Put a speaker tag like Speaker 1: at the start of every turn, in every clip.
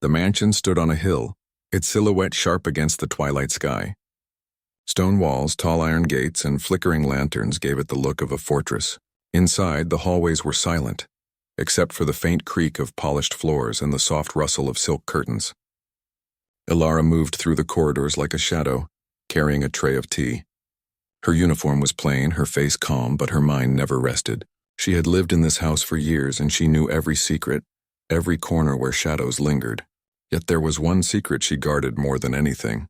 Speaker 1: The mansion stood on a hill, its silhouette sharp against the twilight sky. Stone walls, tall iron gates, and flickering lanterns gave it the look of a fortress. Inside, the hallways were silent, except for the faint creak of polished floors and the soft rustle of silk curtains. Ilara moved through the corridors like a shadow, carrying a tray of tea. Her uniform was plain, her face calm, but her mind never rested. She had lived in this house for years, and she knew every secret, every corner where shadows lingered. Yet there was one secret she guarded more than anything.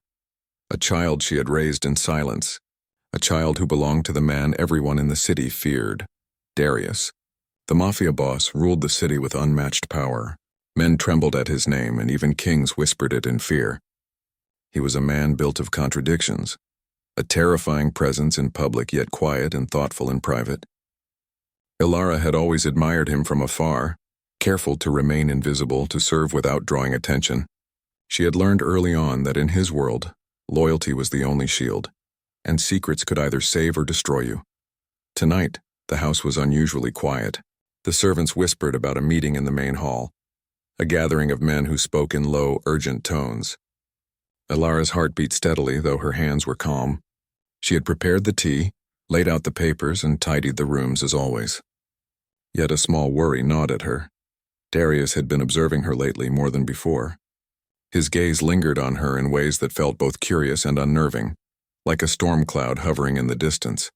Speaker 1: A child she had raised in silence, a child who belonged to the man everyone in the city feared, Darius. The Mafia boss ruled the city with unmatched power. Men trembled at his name, and even kings whispered it in fear. He was a man built of contradictions, a terrifying presence in public, yet quiet and thoughtful in private. Ilara had always admired him from afar, careful to remain invisible, to serve without drawing attention. She had learned early on that in his world, loyalty was the only shield, and secrets could either save or destroy you. Tonight, the house was unusually quiet. The servants whispered about a meeting in the main hall, a gathering of men who spoke in low, urgent tones. Ilara's heart beat steadily, though her hands were calm. She had prepared the tea, laid out the papers, and tidied the rooms as always. Yet a small worry gnawed at her. Darius had been observing her lately more than before. His gaze lingered on her in ways that felt both curious and unnerving, like a storm cloud hovering in the distance.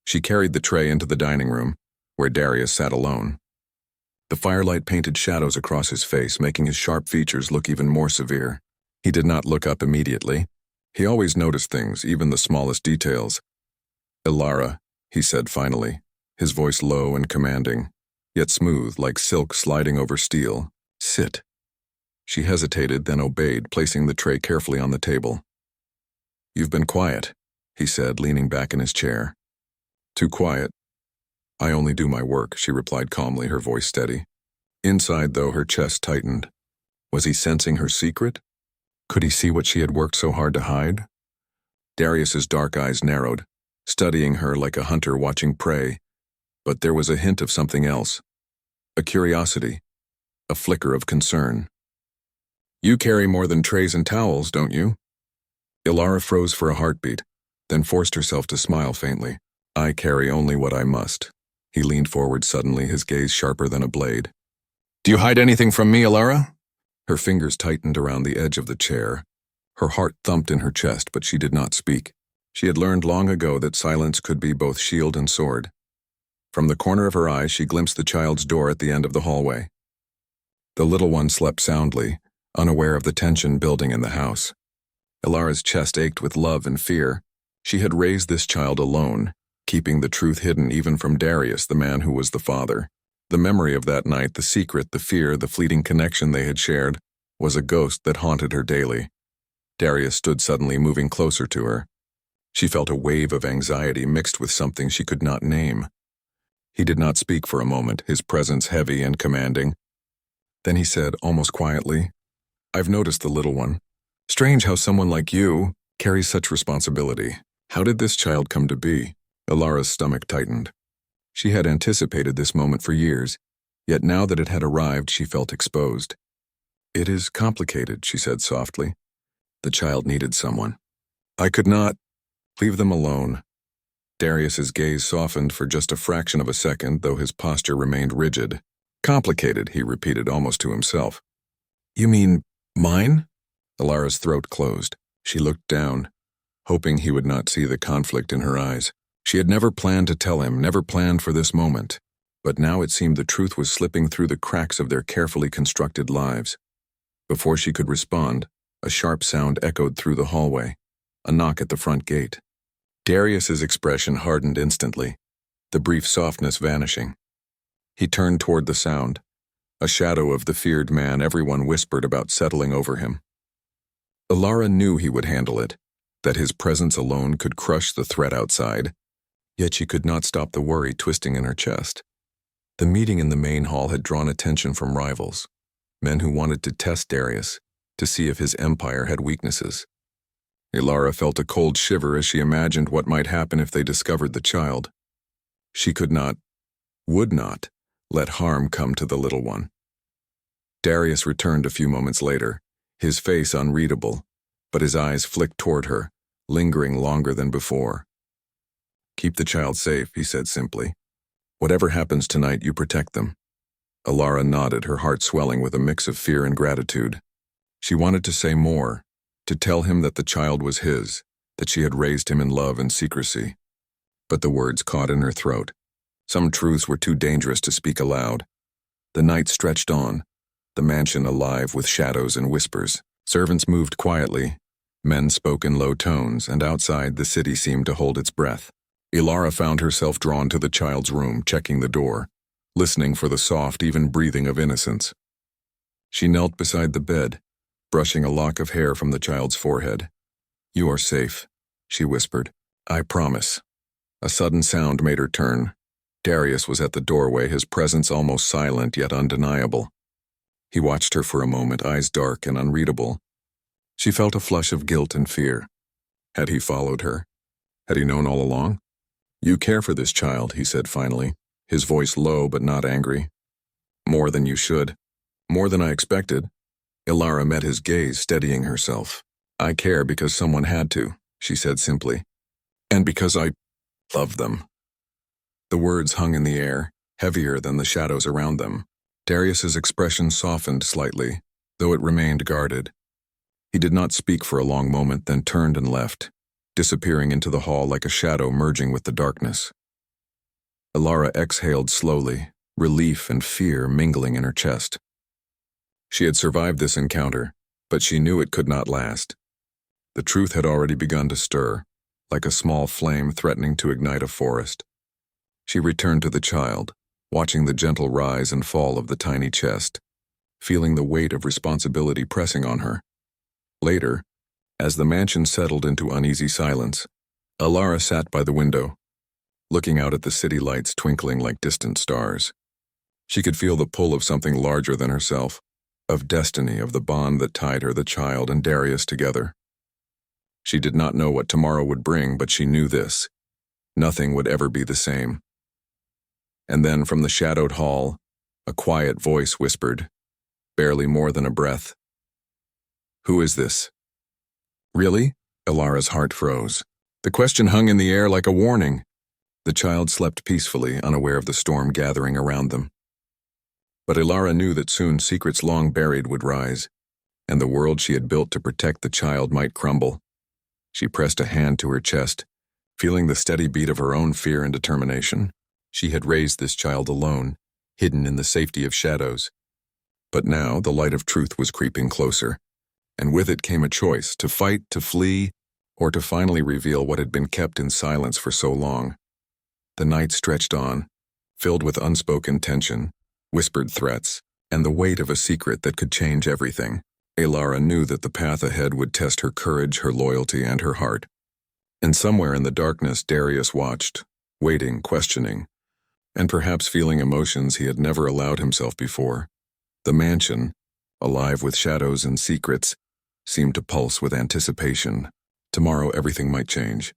Speaker 1: She carried the tray into the dining room, where Darius sat alone. The firelight painted shadows across his face, making his sharp features look even more severe. He did not look up immediately. He always noticed things, even the smallest details. "Ilara," he said finally, his voice low and commanding, yet smooth like silk sliding over steel. "Sit." She hesitated, then obeyed, placing the tray carefully on the table. "You've been quiet," he said, leaning back in his chair. "Too quiet." "I only do my work," she replied calmly, her voice steady. Inside, though, her chest tightened. Was he sensing her secret? Could he see what she had worked so hard to hide? Darius's dark eyes narrowed, studying her like a hunter watching prey. But there was a hint of something else. A curiosity. A flicker of concern. "You carry more than trays and towels, don't you?" Ilara froze for a heartbeat, then forced herself to smile faintly. "I carry only what I must." He leaned forward suddenly, his gaze sharper than a blade. "Do you hide anything from me, Ilara?" Her fingers tightened around the edge of the chair. Her heart thumped in her chest, but she did not speak. She had learned long ago that silence could be both shield and sword. From the corner of her eye, she glimpsed the child's door at the end of the hallway. The little one slept soundly, unaware of the tension building in the house. Ilara's chest ached with love and fear. She had raised this child alone, keeping the truth hidden even from Darius, the man who was the father. The memory of that night, the secret, the fear, the fleeting connection they had shared, was a ghost that haunted her daily. Darius stood suddenly, moving closer to her. She felt a wave of anxiety mixed with something she could not name. He did not speak for a moment, his presence heavy and commanding. Then he said, almost quietly, "I've noticed the little one. Strange how someone like you carries such responsibility. How did this child come to be?" Ilara's stomach tightened. She had anticipated this moment for years, yet now that it had arrived, she felt exposed. "It is complicated," she said softly. "The child needed someone. I could not leave them alone." Darius's gaze softened for just a fraction of a second, though his posture remained rigid. "Complicated," he repeated almost to himself. "You mean mine?" Ilara's throat closed. She looked down, hoping he would not see the conflict in her eyes. She had never planned to tell him, never planned for this moment. But now it seemed the truth was slipping through the cracks of their carefully constructed lives. Before she could respond, a sharp sound echoed through the hallway, a knock at the front gate. Darius's expression hardened instantly, the brief softness vanishing. He turned toward the sound, a shadow of the feared man everyone whispered about settling over him. Ilara knew he would handle it, that his presence alone could crush the threat outside. Yet she could not stop the worry twisting in her chest. The meeting in the main hall had drawn attention from rivals, men who wanted to test Darius, to see if his empire had weaknesses. Ilara felt a cold shiver as she imagined what might happen if they discovered the child. She could not, would not, let harm come to the little one. Darius returned a few moments later, his face unreadable, but his eyes flicked toward her, lingering longer than before. "Keep the child safe," he said simply. "Whatever happens tonight, you protect them." Alara nodded, her heart swelling with a mix of fear and gratitude. She wanted to say more, to tell him that the child was his, that she had raised him in love and secrecy. But the words caught in her throat. Some truths were too dangerous to speak aloud. The night stretched on, the mansion alive with shadows and whispers. Servants moved quietly, men spoke in low tones, and outside the city seemed to hold its breath. Alara found herself drawn to the child's room, checking the door, listening for the soft, even breathing of innocence. She knelt beside the bed, brushing a lock of hair from the child's forehead. "You are safe," she whispered. "I promise." A sudden sound made her turn. Darius was at the doorway, his presence almost silent yet undeniable. He watched her for a moment, eyes dark and unreadable. She felt a flush of guilt and fear. Had he followed her? Had he known all along? "You care for this child," he said finally, his voice low but not angry. "More than you should. More than I expected." Alara met his gaze, steadying herself. "I care because someone had to," she said simply. "And because I love them." The words hung in the air, heavier than the shadows around them. Darius's expression softened slightly, though it remained guarded. He did not speak for a long moment, then turned and left, disappearing into the hall like a shadow merging with the darkness. Alara exhaled slowly, relief and fear mingling in her chest. She had survived this encounter, but she knew it could not last. The truth had already begun to stir, like a small flame threatening to ignite a forest. She returned to the child, watching the gentle rise and fall of the tiny chest, feeling the weight of responsibility pressing on her. Later, as the mansion settled into uneasy silence, Alara sat by the window, looking out at the city lights twinkling like distant stars. She could feel the pull of something larger than herself, of destiny, of the bond that tied her, the child, and Darius together. She did not know what tomorrow would bring, but she knew this: nothing would ever be the same. And then from the shadowed hall, a quiet voice whispered, barely more than a breath, "Who is this?" "Really?" Alara's heart froze. The question hung in the air like a warning. The child slept peacefully, unaware of the storm gathering around them. But Alara knew that soon secrets long buried would rise, and the world she had built to protect the child might crumble. She pressed a hand to her chest, feeling the steady beat of her own fear and determination. She had raised this child alone, hidden in the safety of shadows. But now the light of truth was creeping closer, and with it came a choice: to fight, to flee, or to finally reveal what had been kept in silence for so long. The night stretched on, filled with unspoken tension, whispered threats, and the weight of a secret that could change everything. Alara knew that the path ahead would test her courage, her loyalty, and her heart. And somewhere in the darkness, Darius watched, waiting, questioning, and perhaps feeling emotions he had never allowed himself before. The mansion, alive with shadows and secrets, seemed to pulse with anticipation. Tomorrow everything might change.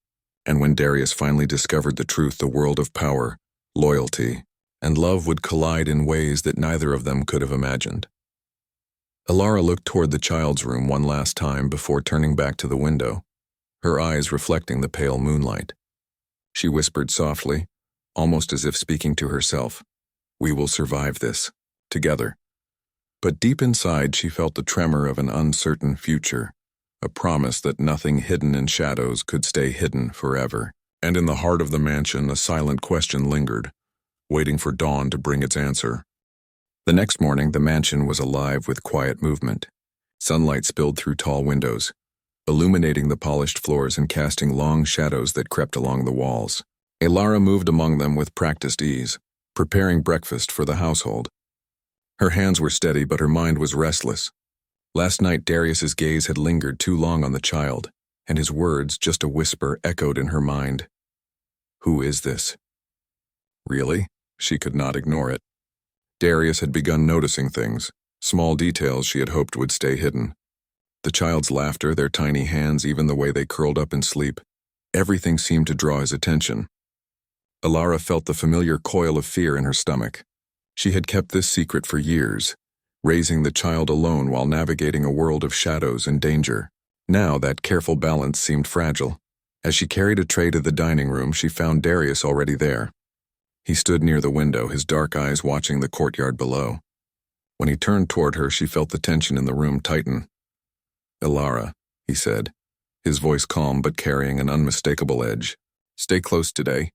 Speaker 1: And when Darius finally discovered the truth, the world of power, loyalty, and love would collide in ways that neither of them could have imagined. Alara looked toward the child's room one last time before turning back to the window, her eyes reflecting the pale moonlight. She whispered softly, almost as if speaking to herself, "We will survive this, together." But deep inside she felt the tremor of an uncertain future, a promise that nothing hidden in shadows could stay hidden forever. And in the heart of the mansion, a silent question lingered, waiting for dawn to bring its answer. The next morning, the mansion was alive with quiet movement. Sunlight spilled through tall windows, illuminating the polished floors and casting long shadows that crept along the walls. Alara moved among them with practiced ease, preparing breakfast for the household. Her hands were steady, but her mind was restless. Last night, Darius's gaze had lingered too long on the child, and his words, just a whisper, echoed in her mind. "Who is this?" Really? She could not ignore it. Darius had begun noticing things, small details she had hoped would stay hidden. The child's laughter, their tiny hands, even the way they curled up in sleep. Everything seemed to draw his attention. Alara felt the familiar coil of fear in her stomach. She had kept this secret for years, raising the child alone while navigating a world of shadows and danger. Now that careful balance seemed fragile. As she carried a tray to the dining room, she found Darius already there. He stood near the window, his dark eyes watching the courtyard below. When he turned toward her, she felt the tension in the room tighten. "Ilara," he said, his voice calm but carrying an unmistakable edge. "Stay close today."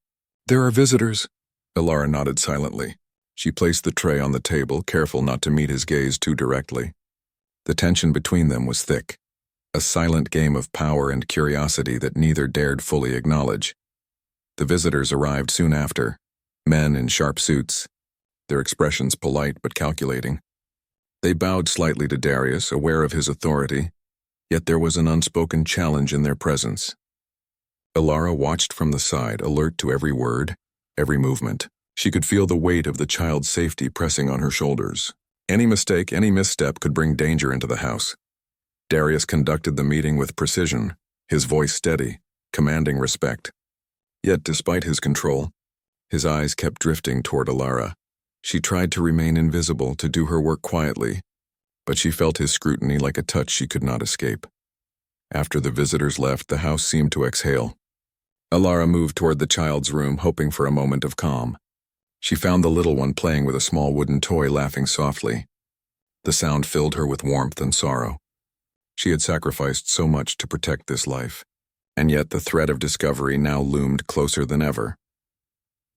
Speaker 1: "There are visitors." Ilara nodded silently. She placed the tray on the table, careful not to meet his gaze too directly. The tension between them was thick, a silent game of power and curiosity that neither dared fully acknowledge. The visitors arrived soon after, men in sharp suits, their expressions polite but calculating. They bowed slightly to Darius, aware of his authority, yet there was an unspoken challenge in their presence. Ilara watched from the side, alert to every word, every movement. She could feel the weight of the child's safety pressing on her shoulders. Any mistake, any misstep could bring danger into the house. Darius conducted the meeting with precision, his voice steady, commanding respect. Yet despite his control, his eyes kept drifting toward Ilara. She tried to remain invisible, to do her work quietly, but she felt his scrutiny like a touch she could not escape. After the visitors left, the house seemed to exhale. Ilara moved toward the child's room, hoping for a moment of calm. She found the little one playing with a small wooden toy, laughing softly. The sound filled her with warmth and sorrow. She had sacrificed so much to protect this life, and yet the threat of discovery now loomed closer than ever.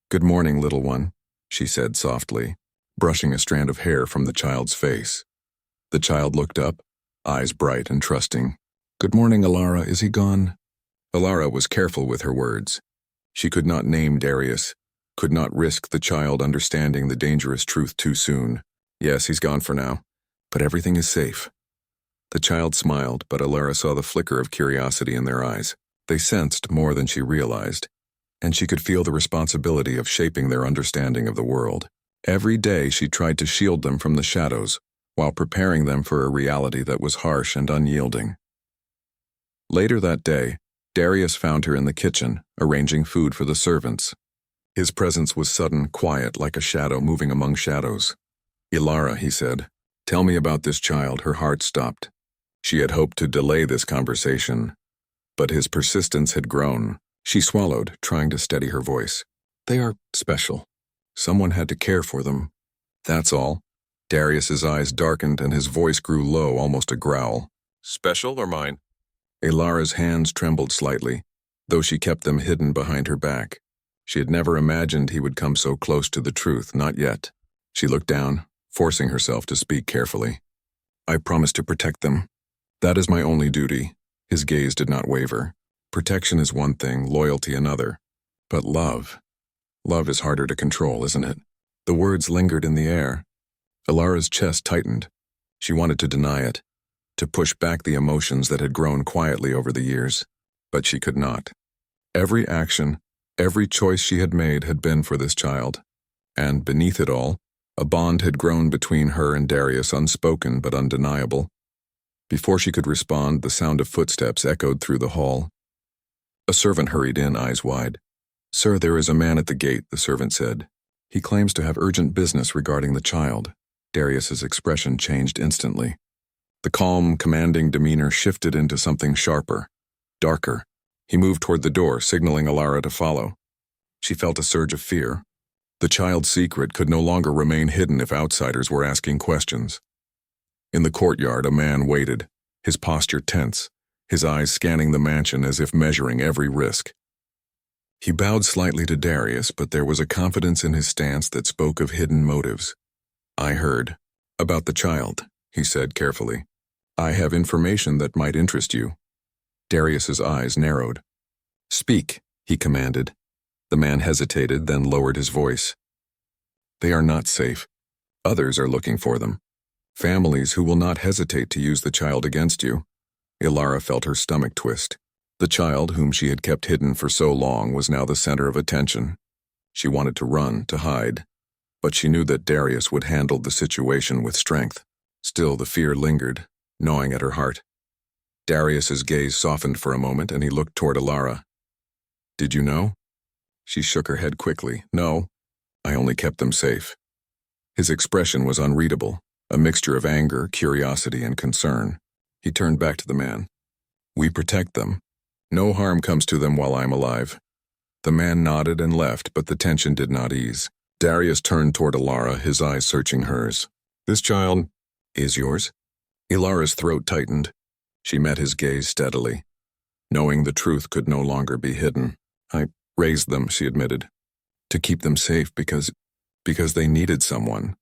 Speaker 1: "Good morning, little one," she said softly, brushing a strand of hair from the child's face. The child looked up, eyes bright and trusting. "Good morning, Ilara. Is he gone?" Ilara was careful with her words. She could not name Darius, could not risk the child understanding the dangerous truth too soon. "Yes, he's gone for now, but everything is safe." The child smiled, but Ilara saw the flicker of curiosity in their eyes. They sensed more than she realized, and she could feel the responsibility of shaping their understanding of the world. Every day she tried to shield them from the shadows, while preparing them for a reality that was harsh and unyielding. Later that day, Darius found her in the kitchen, arranging food for the servants. His presence was sudden, quiet, like a shadow moving among shadows. "Ilara," he said, "tell me about this child." Her heart stopped. She had hoped to delay this conversation, but his persistence had grown. She swallowed, trying to steady her voice. "They are special. Someone had to care for them. That's all." Darius's eyes darkened and his voice grew low, almost a growl. "Special or mine?" Ilara's hands trembled slightly, though she kept them hidden behind her back. She had never imagined he would come so close to the truth, not yet. She looked down, forcing herself to speak carefully. "I promise to protect them. That is my only duty." His gaze did not waver. Protection is one thing, loyalty another. But love is harder to control, isn't it? The words lingered in the air. Ilara's chest tightened. She wanted to deny it, to push back the emotions that had grown quietly over the years, but she could not. Every action, every choice she had made had been for this child, and beneath it all, a bond had grown between her and Darius, unspoken but undeniable. Before she could respond, the sound of footsteps echoed through the hall. A servant hurried in, eyes wide. "Sir, there is a man at the gate," the servant said. "He claims to have urgent business regarding the child." Darius's expression changed instantly. The calm, commanding demeanor shifted into something sharper, darker. He moved toward the door, signaling Ilara to follow. She felt a surge of fear. The child's secret could no longer remain hidden if outsiders were asking questions. In the courtyard, a man waited, his posture tense, his eyes scanning the mansion as if measuring every risk. He bowed slightly to Darius, but there was a confidence in his stance that spoke of hidden motives. "I heard about the child," he said carefully. "I have information that might interest you." Darius's eyes narrowed. "Speak," he commanded. The man hesitated, then lowered his voice. "They are not safe. Others are looking for them. Families who will not hesitate to use the child against you." Ilara felt her stomach twist. The child, whom she had kept hidden for so long, was now the center of attention. She wanted to run, to hide, but she knew that Darius would handle the situation with strength. Still, the fear lingered, gnawing at her heart. Darius's gaze softened for a moment, and he looked toward Ilara. "Did you know?" She shook her head quickly. "No, I only kept them safe." His expression was unreadable, a mixture of anger, curiosity, and concern. He turned back to the man. "We protect them. No harm comes to them while I'm alive." The man nodded and left, but the tension did not ease. Darius turned toward Ilara, his eyes searching hers. "This child is yours?" Ilara's throat tightened. She met his gaze steadily, knowing the truth could no longer be hidden. "I raised them," she admitted, "to keep them safe because they needed someone."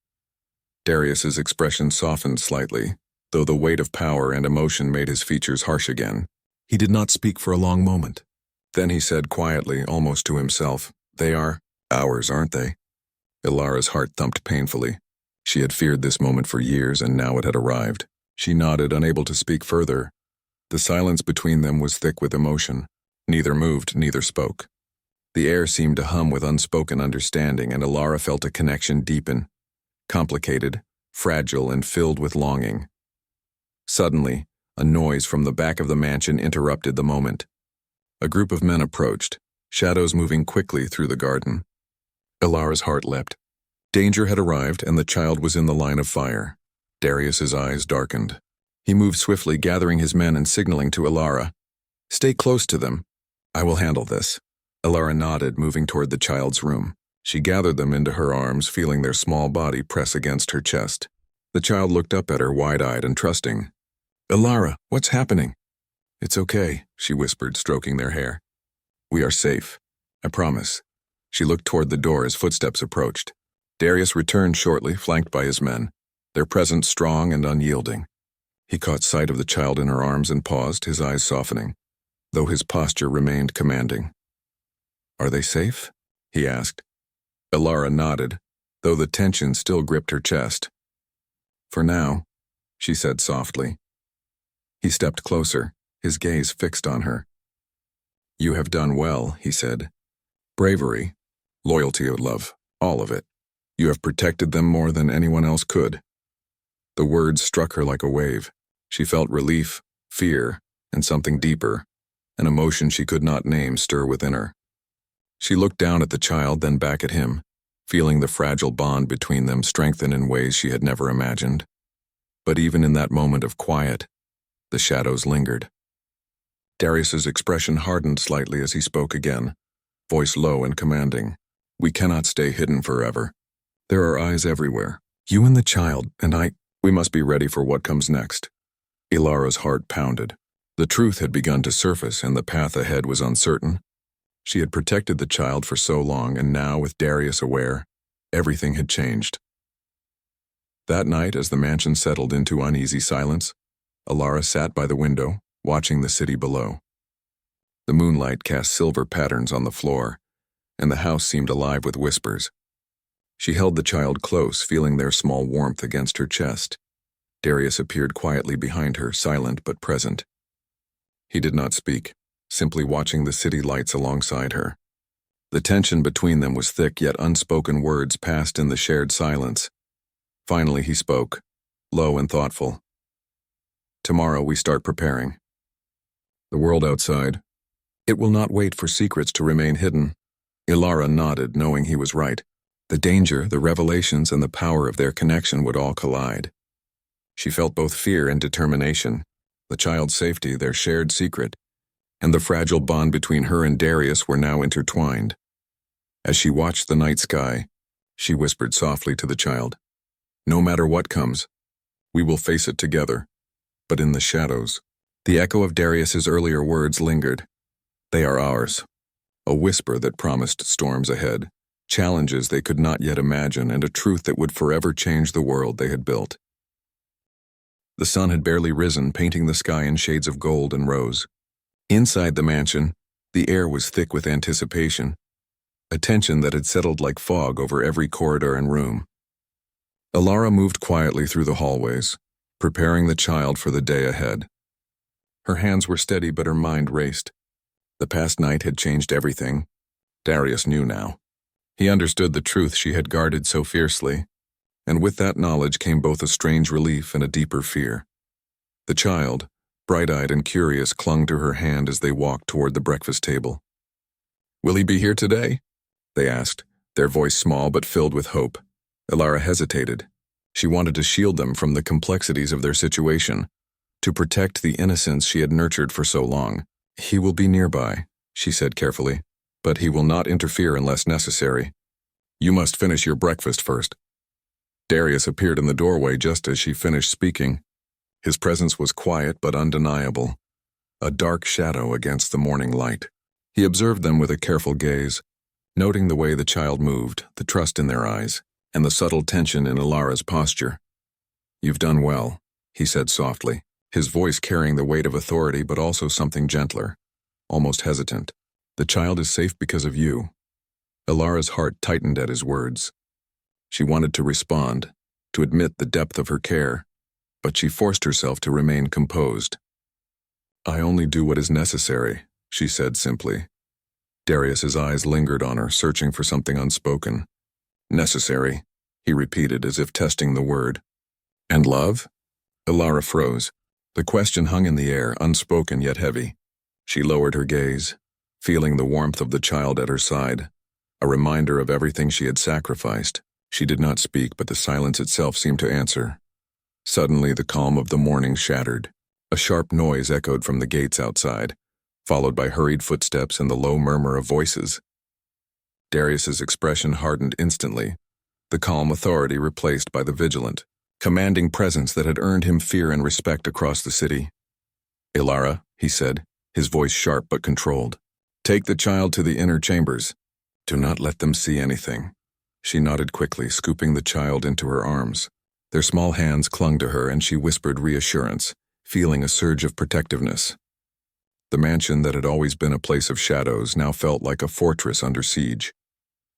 Speaker 1: Darius's expression softened slightly, though the weight of power and emotion made his features harsh again. He did not speak for a long moment. Then he said quietly, almost to himself, "They are ours, aren't they?" Ilara's heart thumped painfully. She had feared this moment for years, and now it had arrived. She nodded, unable to speak further. The silence between them was thick with emotion. Neither moved, neither spoke. The air seemed to hum with unspoken understanding, and Ilara felt a connection deepen, complicated, fragile, and filled with longing. Suddenly, a noise from the back of the mansion interrupted the moment. A group of men approached, shadows moving quickly through the garden. Ilara's heart leapt. Danger had arrived, and the child was in the line of fire. Darius's eyes darkened. He moved swiftly, gathering his men and signaling to Ilara. "Stay close to them. I will handle this." Ilara nodded, moving toward the child's room. She gathered them into her arms, feeling their small body press against her chest. The child looked up at her, wide-eyed and trusting. "Ilara, what's happening?" "It's okay," she whispered, stroking their hair. "We are safe. I promise." She looked toward the door as footsteps approached. Darius returned shortly, flanked by his men, their presence strong and unyielding. He caught sight of the child in her arms and paused, his eyes softening, though his posture remained commanding. "Are they safe?" he asked. Ilara nodded, though the tension still gripped her chest. "For now," she said softly. He stepped closer, his gaze fixed on her. "You have done well," he said. "Bravery, loyalty, love, all of it. You have protected them more than anyone else could." The words struck her like a wave. She felt relief, fear, and something deeper, an emotion she could not name stir within her. She looked down at the child, then back at him, feeling the fragile bond between them strengthen in ways she had never imagined. But even in that moment of quiet, the shadows lingered. Darius's expression hardened slightly as he spoke again, voice low and commanding. "We cannot stay hidden forever. There are eyes everywhere. You and the child, and we must be ready for what comes next." Ilara's heart pounded. The truth had begun to surface, and the path ahead was uncertain. She had protected the child for so long, and now, with Darius aware, everything had changed. That night, as the mansion settled into uneasy silence, Ilara sat by the window, watching the city below. The moonlight cast silver patterns on the floor, and the house seemed alive with whispers. She held the child close, feeling their small warmth against her chest. Darius appeared quietly behind her, silent but present. He did not speak, simply watching the city lights alongside her. The tension between them was thick, yet unspoken words passed in the shared silence. Finally he spoke, low and thoughtful. "Tomorrow we start preparing. The world outside, it will not wait for secrets to remain hidden." Ilara nodded, knowing he was right. The danger, the revelations, and the power of their connection would all collide. She felt both fear and determination, the child's safety, their shared secret, and the fragile bond between her and Darius were now intertwined. As she watched the night sky, she whispered softly to the child, "No matter what comes, we will face it together." But in the shadows, the echo of Darius's earlier words lingered. "They are ours." A whisper that promised storms ahead, challenges they could not yet imagine, and a truth that would forever change the world they had built. The sun had barely risen, painting the sky in shades of gold and rose. Inside the mansion, the air was thick with anticipation, a tension that had settled like fog over every corridor and room. Ilara moved quietly through the hallways, preparing the child for the day ahead. Her hands were steady, but her mind raced. The past night had changed everything. Darius knew now. He understood the truth she had guarded so fiercely, and with that knowledge came both a strange relief and a deeper fear. The child, bright-eyed and curious, clung to her hand as they walked toward the breakfast table. "Will he be here today?" they asked, their voice small but filled with hope. Ilara hesitated. She wanted to shield them from the complexities of their situation, to protect the innocence she had nurtured for so long. "He will be nearby," she said carefully, "but he will not interfere unless necessary. You must finish your breakfast first." Darius appeared in the doorway just as she finished speaking. His presence was quiet but undeniable, a dark shadow against the morning light. He observed them with a careful gaze, noting the way the child moved, the trust in their eyes, and the subtle tension in Ilara's posture. "You've done well," he said softly, his voice carrying the weight of authority but also something gentler, almost hesitant. "The child is safe because of you." Ilara's heart tightened at his words. She wanted to respond, to admit the depth of her care, but she forced herself to remain composed. "I only do what is necessary," she said simply. Darius's eyes lingered on her, searching for something unspoken. "Necessary," he repeated as if testing the word. "And love?" Ilara froze. The question hung in the air, unspoken yet heavy. She lowered her gaze, feeling the warmth of the child at her side, a reminder of everything she had sacrificed. She did not speak, but the silence itself seemed to answer. Suddenly, the calm of the morning shattered. A sharp noise echoed from the gates outside, followed by hurried footsteps and the low murmur of voices. Darius's expression hardened instantly, the calm authority replaced by the vigilant, commanding presence that had earned him fear and respect across the city. "Ilara," he said, his voice sharp but controlled. "Take the child to the inner chambers. Do not let them see anything." She nodded quickly, scooping the child into her arms. Their small hands clung to her, and she whispered reassurance, feeling a surge of protectiveness. The mansion that had always been a place of shadows now felt like a fortress under siege.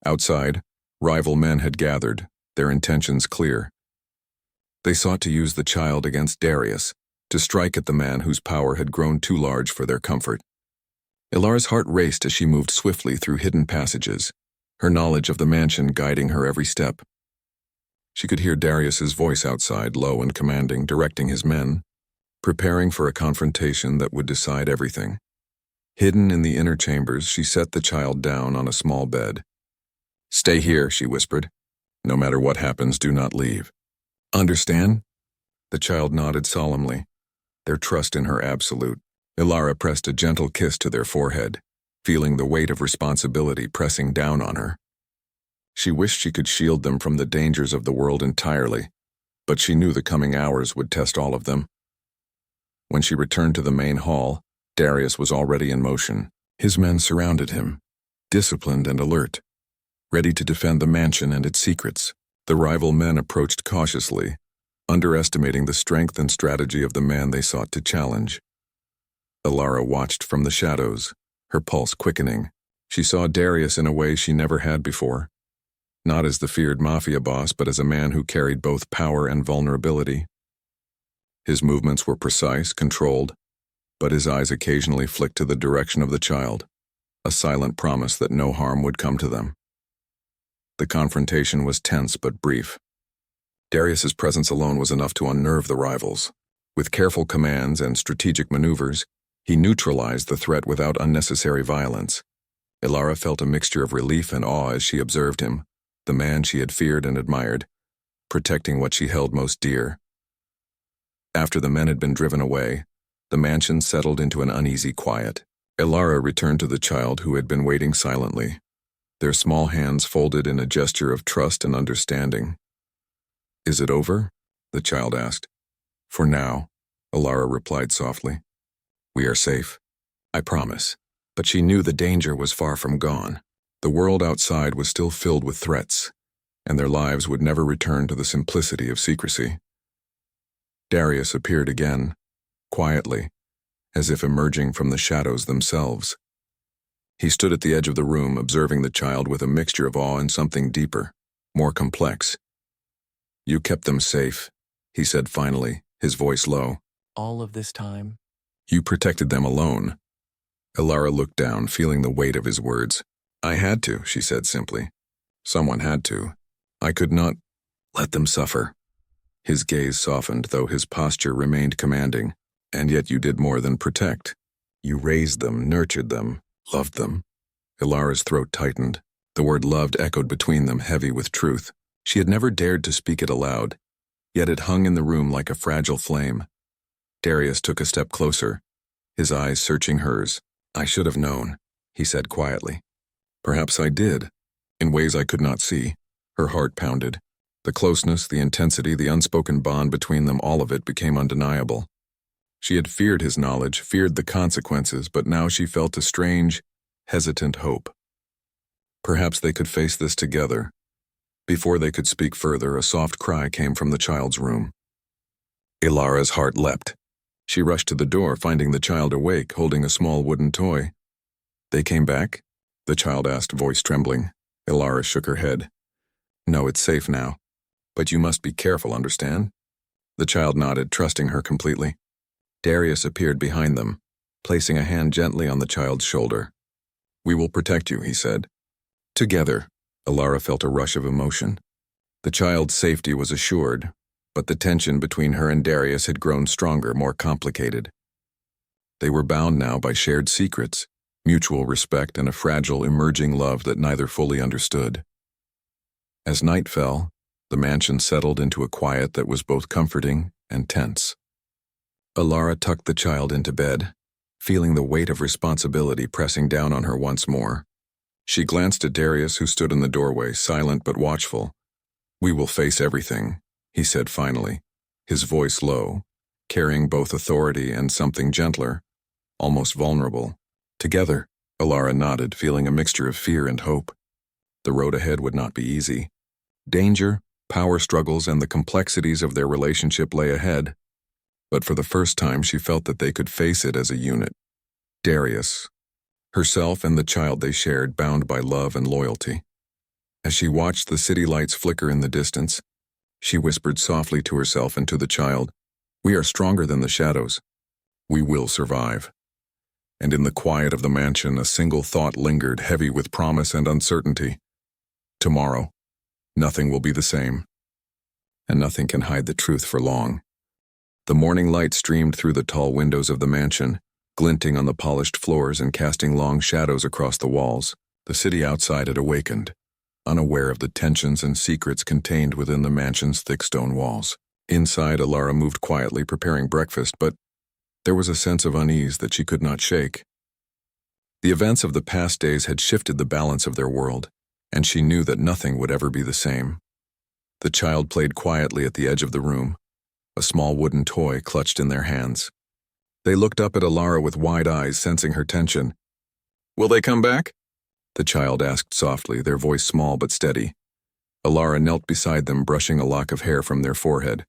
Speaker 1: Outside, rival men had gathered, their intentions clear. They sought to use the child against Darius, to strike at the man whose power had grown too large for their comfort. Ilara's heart raced as she moved swiftly through hidden passages, her knowledge of the mansion guiding her every step. She could hear Darius's voice outside, low and commanding, directing his men, preparing for a confrontation that would decide everything. Hidden in the inner chambers, she set the child down on a small bed. "Stay here," she whispered. "No matter what happens, do not leave. Understand?" The child nodded solemnly, their trust in her absolute. Ilara pressed a gentle kiss to their forehead, feeling the weight of responsibility pressing down on her. She wished she could shield them from the dangers of the world entirely, but she knew the coming hours would test all of them. When she returned to the main hall, Darius was already in motion. His men surrounded him, disciplined and alert, ready to defend the mansion and its secrets. The rival men approached cautiously, underestimating the strength and strategy of the man they sought to challenge. Ilara watched from the shadows, her pulse quickening. She saw Darius in a way she never had before, not as the feared Mafia boss, but as a man who carried both power and vulnerability. His movements were precise, controlled, but his eyes occasionally flicked to the direction of the child, a silent promise that no harm would come to them. The confrontation was tense but brief. Darius's presence alone was enough to unnerve the rivals. With careful commands and strategic maneuvers, he neutralized the threat without unnecessary violence. Ilara felt a mixture of relief and awe as she observed him, the man she had feared and admired, protecting what she held most dear. After the men had been driven away, the mansion settled into an uneasy quiet. Ilara returned to the child who had been waiting silently, their small hands folded in a gesture of trust and understanding. "Is it over?" the child asked. "For now," Ilara replied softly. "We are safe, I promise." But she knew the danger was far from gone. The world outside was still filled with threats, and their lives would never return to the simplicity of secrecy. Darius appeared again, quietly, as if emerging from the shadows themselves. He stood at the edge of the room, observing the child with a mixture of awe and something deeper, more complex. "You kept them safe," he said finally, his voice low.
Speaker 2: "All of this time?"
Speaker 1: "You protected them alone." Ilara looked down, feeling the weight of his words. "I had to," she said simply. "Someone had to. I could not let them suffer." His gaze softened, though his posture remained commanding. "And yet you did more than protect. You raised them, nurtured them, loved them." Ilara's throat tightened. The word loved echoed between them, heavy with truth. She had never dared to speak it aloud, yet it hung in the room like a fragile flame. Darius took a step closer, his eyes searching hers. "I should have known," he said quietly. "Perhaps I did, in ways I could not see." Her heart pounded. The closeness, the intensity, the unspoken bond between them, all of it became undeniable. She had feared his knowledge, feared the consequences, but now she felt a strange, hesitant hope. Perhaps they could face this together. Before they could speak further, a soft cry came from the child's room. Ilara's heart leapt. She rushed to the door, finding the child awake, holding a small wooden toy. "They came back?" the child asked, voice trembling. Ilara shook her head. "No, it's safe now. But you must be careful, understand?" The child nodded, trusting her completely. Darius appeared behind them, placing a hand gently on the child's shoulder. "We will protect you," he said. Together, Ilara felt a rush of emotion. The child's safety was assured, but the tension between her and Darius had grown stronger, more complicated. They were bound now by shared secrets, mutual respect, and a fragile, emerging love that neither fully understood. As night fell, the mansion settled into a quiet that was both comforting and tense. Ilara tucked the child into bed, feeling the weight of responsibility pressing down on her once more. She glanced at Darius, who stood in the doorway, silent but watchful. "We will face everything," he said finally, his voice low, carrying both authority and something gentler, almost vulnerable. "Together," Ilara nodded, feeling a mixture of fear and hope. The road ahead would not be easy. Danger, power struggles, and the complexities of their relationship lay ahead. But for the first time, she felt that they could face it as a unit. Darius, herself, and the child they shared, bound by love and loyalty. As she watched the city lights flicker in the distance, she whispered softly to herself and to the child, "We are stronger than the shadows. We will survive." And in the quiet of the mansion, a single thought lingered, heavy with promise and uncertainty. Tomorrow, nothing will be the same. And nothing can hide the truth for long. The morning light streamed through the tall windows of the mansion, glinting on the polished floors and casting long shadows across the walls. The city outside had awakened, unaware of the tensions and secrets contained within the mansion's thick stone walls. Inside, Ilara moved quietly, preparing breakfast, but there was a sense of unease that she could not shake. The events of the past days had shifted the balance of their world, and she knew that nothing would ever be the same. The child played quietly at the edge of the room, a small wooden toy clutched in their hands. They looked up at Ilara with wide eyes, sensing her tension. "Will they come back?" the child asked softly, their voice small but steady. Ilara knelt beside them, brushing a lock of hair from their forehead.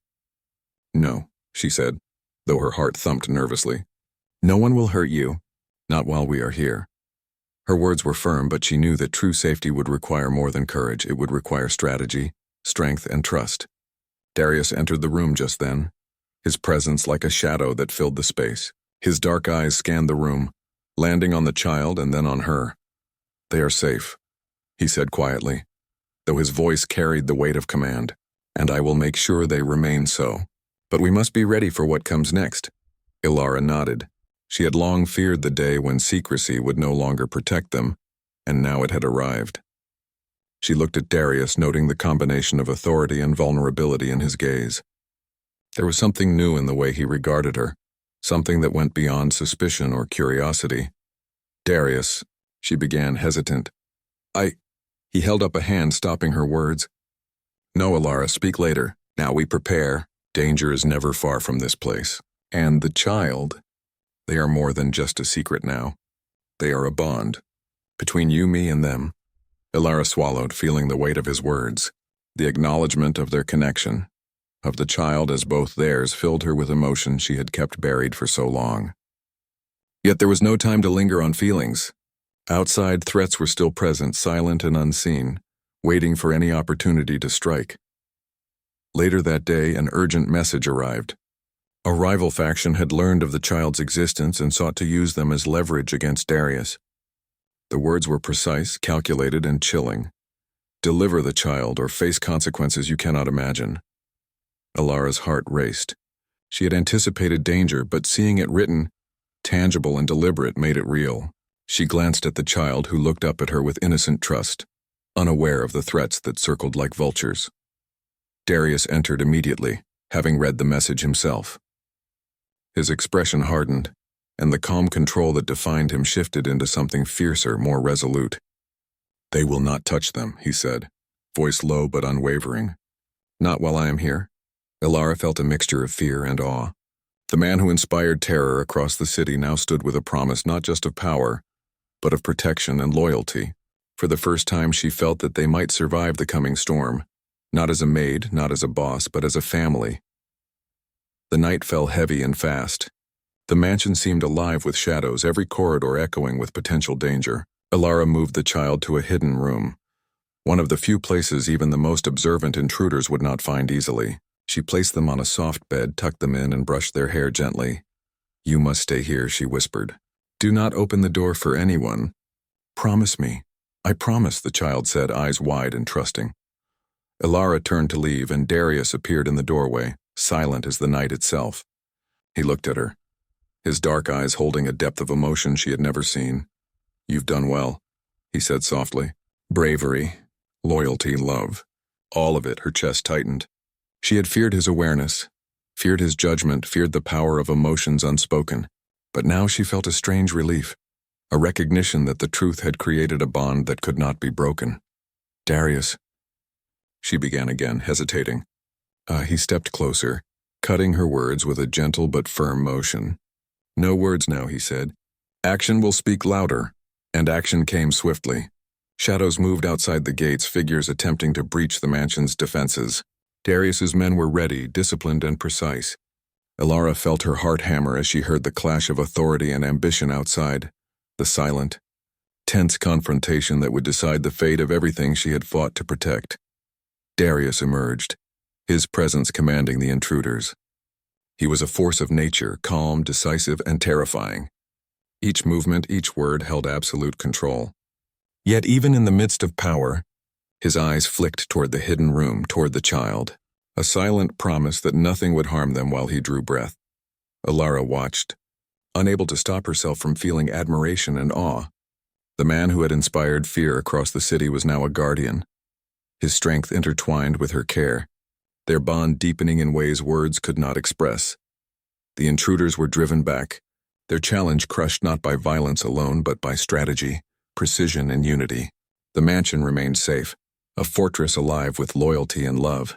Speaker 1: "No," she said, though her heart thumped nervously. "No one will hurt you, not while we are here." Her words were firm, but she knew that true safety would require more than courage. It would require strategy, strength, and trust. Darius entered the room just then, his presence like a shadow that filled the space. His dark eyes scanned the room, landing on the child and then on her. "They are safe," he said quietly, though his voice carried the weight of command. "And I will make sure they remain so. But we must be ready for what comes next." Ilara nodded. She had long feared the day when secrecy would no longer protect them, and now it had arrived. She looked at Darius, noting the combination of authority and vulnerability in his gaze. There was something new in the way he regarded her, something that went beyond suspicion or curiosity. "Darius," she began, hesitant. He held up a hand, stopping her words. "No, Ilara, speak later. Now we prepare. Danger is never far from this place. And the child, they are more than just a secret now. They are a bond. Between you, me, and them." Ilara swallowed, feeling the weight of his words. The acknowledgement of their connection, of the child as both theirs, filled her with emotion she had kept buried for so long. Yet there was no time to linger on feelings. Outside, threats were still present, silent and unseen, waiting for any opportunity to strike. Later that day, an urgent message arrived. A rival faction had learned of the child's existence and sought to use them as leverage against Darius. The words were precise, calculated, and chilling. "Deliver the child or face consequences you cannot imagine." Ilara's heart raced. She had anticipated danger, but seeing it written, tangible and deliberate, made it real. She glanced at the child, who looked up at her with innocent trust, unaware of the threats that circled like vultures. Darius entered immediately, having read the message himself. His expression hardened, and the calm control that defined him shifted into something fiercer, more resolute. "They will not touch them," he said, voice low but unwavering. "Not while I am here." Ilara felt a mixture of fear and awe. The man who inspired terror across the city now stood with a promise not just of power, but of protection and loyalty. For the first time she felt that they might survive the coming storm, not as a maid, not as a boss, but as a family. The night fell heavy and fast. The mansion seemed alive with shadows, every corridor echoing with potential danger. Ilara moved the child to a hidden room, one of the few places even the most observant intruders would not find easily. She placed them on a soft bed, tucked them in, and brushed their hair gently. "You must stay here," she whispered. "Do not open the door for anyone. Promise me." "I promise," the child said, eyes wide and trusting. Ilara turned to leave, and Darius appeared in the doorway, silent as the night itself. He looked at her, his dark eyes holding a depth of emotion she had never seen. "You've done well," he said softly. "Bravery, loyalty, love. All of it." Her chest tightened. She had feared his awareness, feared his judgment, feared the power of emotions unspoken. But now she felt a strange relief, a recognition that the truth had created a bond that could not be broken. "Darius," she began again, hesitating. He stepped closer, cutting her words with a gentle but firm motion. "No words now," he said. "Action will speak louder." And action came swiftly. Shadows moved outside the gates, figures attempting to breach the mansion's defenses. Darius's men were ready, disciplined, and precise. Ilara felt her heart hammer as she heard the clash of authority and ambition outside, the silent, tense confrontation that would decide the fate of everything she had fought to protect. Darius emerged, his presence commanding the intruders. He was a force of nature, calm, decisive, and terrifying. Each movement, each word held absolute control. Yet even in the midst of power, his eyes flicked toward the hidden room, toward the child, a silent promise that nothing would harm them while he drew breath. Ilara watched, unable to stop herself from feeling admiration and awe. The man who had inspired fear across the city was now a guardian, his strength intertwined with her care, their bond deepening in ways words could not express. The intruders were driven back, their challenge crushed not by violence alone but by strategy, precision, and unity. The mansion remained safe, a fortress alive with loyalty and love.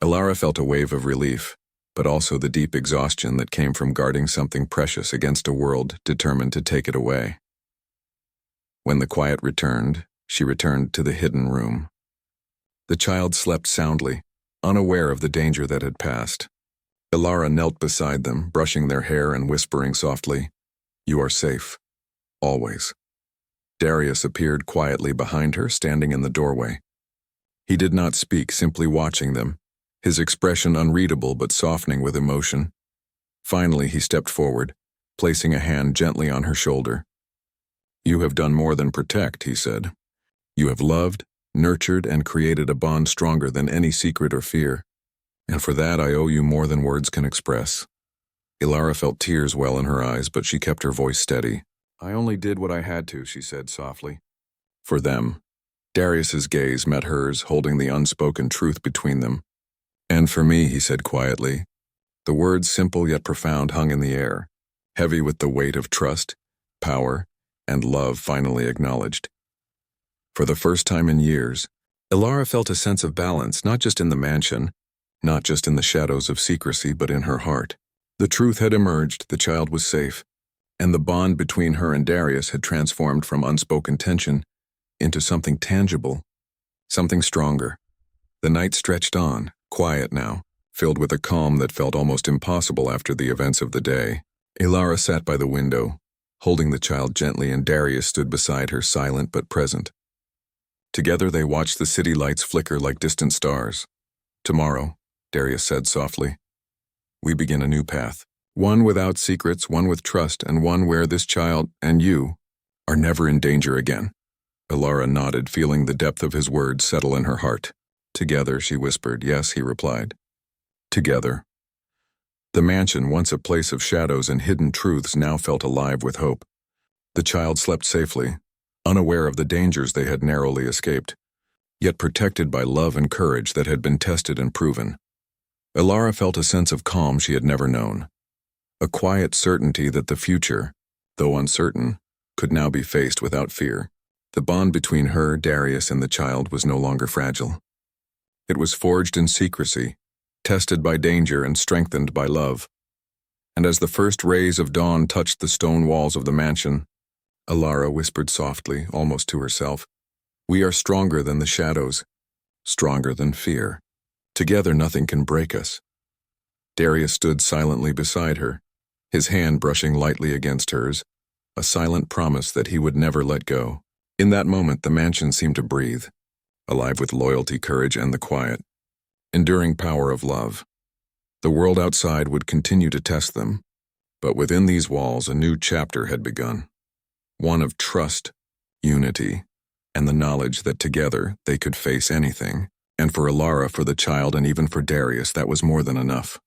Speaker 1: Ilara felt a wave of relief, but also the deep exhaustion that came from guarding something precious against a world determined to take it away. When the quiet returned, she returned to the hidden room. The child slept soundly, unaware of the danger that had passed. Ilara knelt beside them, brushing their hair and whispering softly, "You are safe. Always." Darius appeared quietly behind her, standing in the doorway. He did not speak, simply watching them, his expression unreadable but softening with emotion. Finally, he stepped forward, placing a hand gently on her shoulder. "You have done more than protect," he said. "You have loved, nurtured, and created a bond stronger than any secret or fear. And for that I owe you more than words can express." Ilara felt tears well in her eyes, but she kept her voice steady. "I only did what I had to," she said softly. "For them." Darius's gaze met hers, holding the unspoken truth between them. "And for me," he said quietly. The words, simple yet profound, hung in the air, heavy with the weight of trust, power, and love finally acknowledged. For the first time in years, Ilara felt a sense of balance, not just in the mansion, not just in the shadows of secrecy, but in her heart. The truth had emerged, the child was safe, and the bond between her and Darius had transformed from unspoken tension into something tangible, something stronger. The night stretched on, quiet now, filled with a calm that felt almost impossible after the events of the day. Ilara sat by the window, holding the child gently, and Darius stood beside her, silent but present. Together they watched the city lights flicker like distant stars. "Tomorrow," Darius said softly, "we begin a new path. One without secrets, one with trust, and one where this child and you are never in danger again." Ilara nodded, feeling the depth of his words settle in her heart. "Together," she whispered. "Yes," he replied. "Together." The mansion, once a place of shadows and hidden truths, now felt alive with hope. The child slept safely, unaware of the dangers they had narrowly escaped, yet protected by love and courage that had been tested and proven. Ilara felt a sense of calm she had never known, a quiet certainty that the future, though uncertain, could now be faced without fear. The bond between her, Darius, and the child was no longer fragile. It was forged in secrecy, tested by danger and strengthened by love. And as the first rays of dawn touched the stone walls of the mansion, Ilara whispered softly, almost to herself, "We are stronger than the shadows, stronger than fear. Together nothing can break us." Darius stood silently beside her, his hand brushing lightly against hers, a silent promise that he would never let go. In that moment, the mansion seemed to breathe, alive with loyalty, courage, and the quiet, enduring power of love. The world outside would continue to test them, but within these walls a new chapter had begun, one of trust, unity, and the knowledge that together they could face anything. And for Ilara, for the child, and even for Darius, that was more than enough.